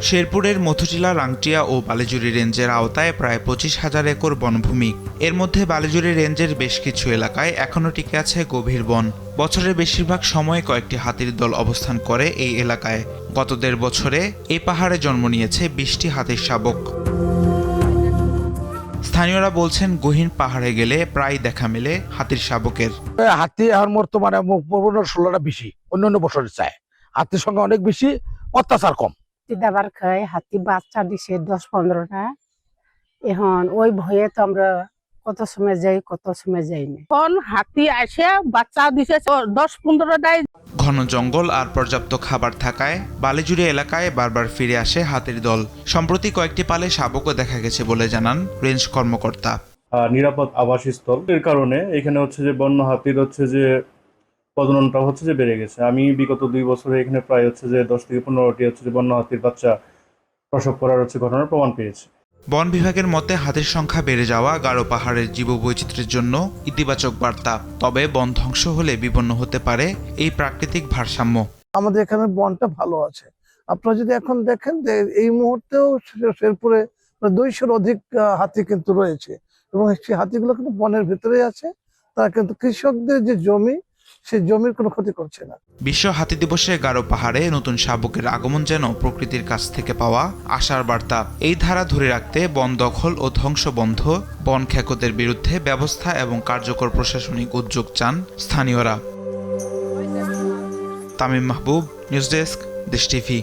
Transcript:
শেরপুরের মথুটিলা, রাংটিয়া ও বালিজুরি রেঞ্জের আওতায় প্রায় 25,000 একর বনভূমি। এর মধ্যে বালিজুরি রেঞ্জের বেশ কিছু এলাকায় এখনও টিকে আছে গভীর বন। বছরের বেশিরভাগ সময় কয়েকটি হাতির দল অবস্থান করে এই এলাকায়। গত 1.5 বছরে এই পাহাড়ে জন্ম নিয়েছে 20টি হাতির শাবক। স্থানীয়রা বলছেন, গহীন পাহাড়ে গেলে প্রায় দেখা মেলে হাতির শাবকের। হাতি এখন বর্তমানে 15-16টা বেশি, অন্যান্য বছরের চায় হাতির সংখ্যা অনেক বেশি, অত্যাচার কম। দাবার খায়, হাতি বাচ্চা দিছে 10-15টা। এখন ওই ভয়ে তো আমরা কত সময় যাই, কত সময় যাইনি। এখন হাতি আসে বাচ্চা দিছে 10-15টায়। ঘন জঙ্গল আর পর্যাপ্ত খাবার থাকায় বালিজুরি এলাকায় বারবার ফিরে আসে হাতির দল। সম্প্রতি কয়েকটি পালে শাবকও দেখা গেছে বলে জানান রেঞ্জ কর্মকর্তা। নিরাপদ আবাসস্থল এর কারণে এখানে হচ্ছে যে বন্য হাতির হচ্ছে যে প্রজননটা হচ্ছে যে বেড়ে গেছে। আমি বিগত 2 বছরে এখানে প্রায় হচ্ছে যে 10 থেকে 15টি হচ্ছে যে বন্য হাতির বাচ্চা প্রসব করার হচ্ছে ঘটনার প্রমাণ পেয়েছে। বন বিভাগের মতে, হাতির সংখ্যা বেড়ে যাওয়া গারো পাহাড়ের জীববৈচিত্র্যের জন্য ইতিবাচক বার্তা। তবে বন ধ্বংস হলে বিপন্ন হতে পারে এই প্রাকৃতিক ভারসাম্য। আমাদের এখানে বনটা ভালো আছে। আপনারা যদি এখন দেখেন যে এই মুহূর্তেও শেরপুরে 200-র অধিক হাতি কিন্তু রয়েছে, এবং সেই হাতিগুলো কিন্তু বনের ভিতরে আছে। তারা কিন্তু কৃষকদের যে জমি, সেই জমির কোনো ক্ষতি করছে না। বিশ্ব হাতি দিবসে গারো পাহাড়ে নতুন শাবকের আগমন যেন প্রকৃতির কাছ থেকে পাওয়া আশার বার্তা। এই ধারা ধরে রাখতে বন দখল ও ধ্বংস বন্ধ, বন খেকোদের বিরুদ্ধে ব্যবস্থা এবং কার্যকর প্রশাসনিক উদ্যোগ চান স্থানীয়রা। তামিম মাহবুব, নিউজ ডেস্ক, দেশ টিভি।